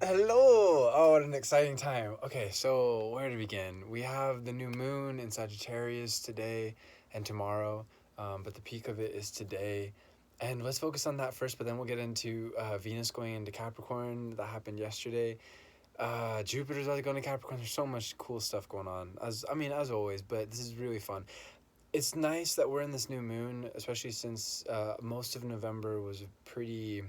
Hello! Oh, what an exciting time. Okay, so where to begin? We have the new moon in Sagittarius today and tomorrow, but the peak of it is today. And let's focus on that first, but then we'll get into Venus going into Capricorn. That happened yesterday. Jupiter's already going to Capricorn. There's so much cool stuff going on. As always, but this is really fun. It's nice that we're in this new moon, especially since most of November was a pretty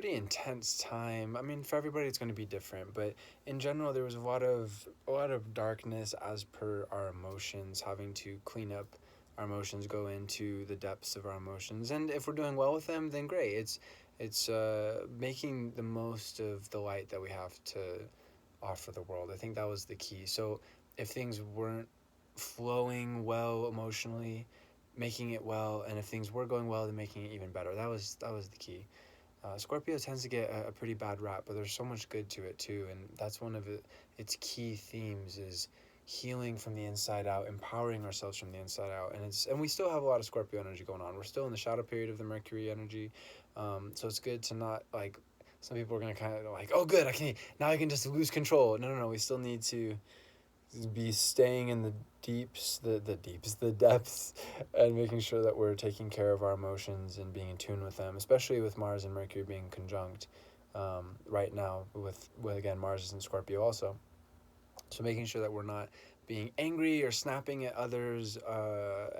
intense time. I mean, for everybody it's going to be different, but in general there was a lot of darkness as per our emotions, having to clean up our emotions, go into the depths of our emotions. And if we're doing well with them, then great. It's making the most of the light that we have to offer the world. I think that was the key. So if things weren't flowing well emotionally, making it well, and if things were going well, then making it even better. That was the key. Scorpio tends to get a pretty bad rap, but there's so much good to it too, and that's one of its key themes is healing from the inside out, empowering ourselves from the inside out, and we still have a lot of Scorpio energy going on. We're still in the shadow period of the Mercury energy, so it's good to not like. Some people are gonna kind of like, oh, good, I can just lose control. No, no, no. We still need to be staying in the the depths, and making sure that we're taking care of our emotions and being in tune with them, especially with Mars and Mercury being conjunct right now. With again, Mars is in Scorpio also, so making sure that we're not being angry or snapping at others,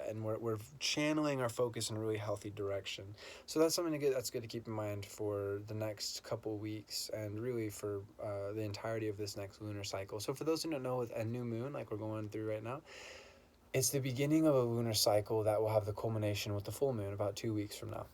and we're channeling our focus in a really healthy direction. So that's good to keep in mind for the next couple weeks, and really for the entirety of this next lunar cycle. So for those who don't know, with a new moon like we're going through right now, it's the beginning of a lunar cycle that will have the culmination with the full moon about 2 weeks from now.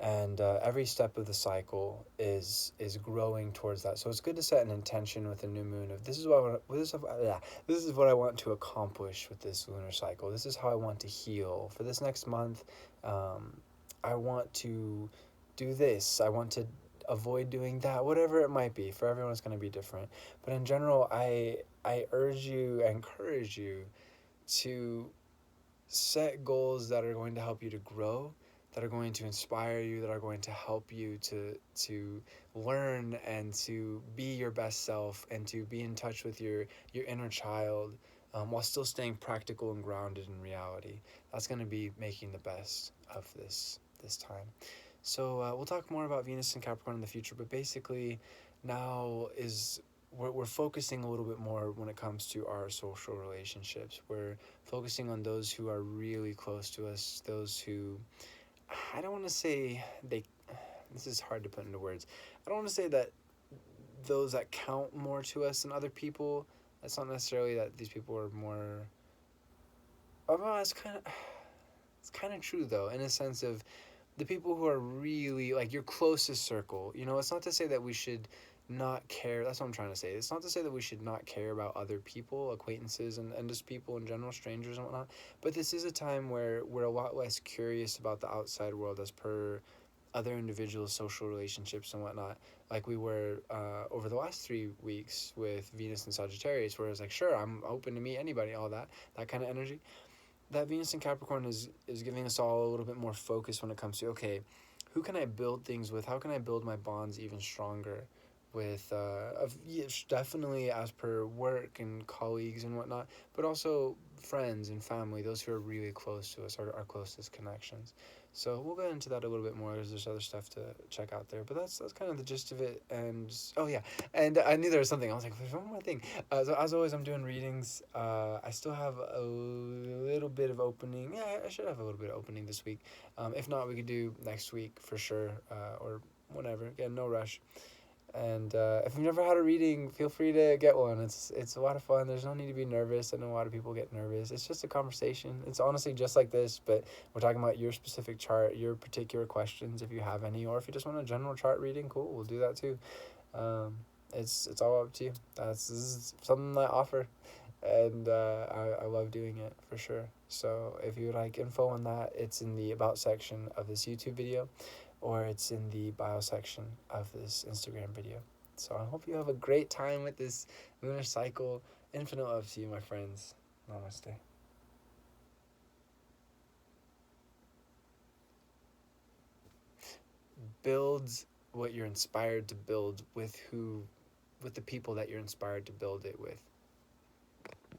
And every step of the cycle is growing towards that. So it's good to set an intention with the new moon of this is what I want to accomplish with this lunar cycle. This is how I want to heal for this next month. Um, I want to do this. I want to avoid doing that. Whatever it might be. For everyone, it's going to be different. But in general, I urge you, I encourage you to set goals that are going to help you to grow, that are going to inspire you, that are going to help you to learn and to be your best self, and to be in touch with your inner child, while still staying practical and grounded in reality. That's going to be making the best of this time. So we'll talk more about Venus and Capricorn in the future, but basically now is we're focusing a little bit more when it comes to our social relationships. We're focusing on those who are really close to us, those who, I don't want to say they, this is hard to put into words. I don't want to say that those that count more to us than other people. That's not necessarily that these people are more. Oh, no, it's kind of true though, in a sense of the people who are really like your closest circle. It's not to say that we should not care. That's what I'm trying to say. It's not to say that we should not care about other people, acquaintances, and just people in general, strangers and whatnot. But this is a time where we're a lot less curious about the outside world as per other individuals' social relationships and whatnot, like we were over the last 3 weeks with Venus and Sagittarius, where it's like, sure, I'm open to meet anybody, all that kind of energy. That Venus and Capricorn is giving us all a little bit more focus when it comes to, okay, who can I build things with? How can I build my bonds even stronger with yes, definitely as per work and colleagues and whatnot, but also friends and family, those who are really close to us, our closest connections. So we'll get into that a little bit more, because there's other stuff to check out there. But that's kind of the gist of it. And oh yeah, and I knew there was something. I was like, there's one more thing. So as always, I'm doing readings. I still have a little bit of opening. Yeah, I should have a little bit of opening this week. If not, we could do next week for sure, or whenever. Again, no rush. And if you've never had a reading, feel free to get one. It's a lot of fun. There's no need to be nervous. I know a lot of people get nervous. It's just a conversation. It's honestly just like this, but we're talking about your specific chart, your particular questions, if you have any, or if you just want a general chart reading, cool, we'll do that too. Um, it's all up to you. This is something I offer, and I love doing it for sure. So if you would like info on that, it's in the about section of this YouTube video, or it's in the bio section of this Instagram video. So I hope you have a great time with this lunar cycle. Infinite love to you, my friends. Namaste. Build what you're inspired to build with who with the people that you're inspired to build it with.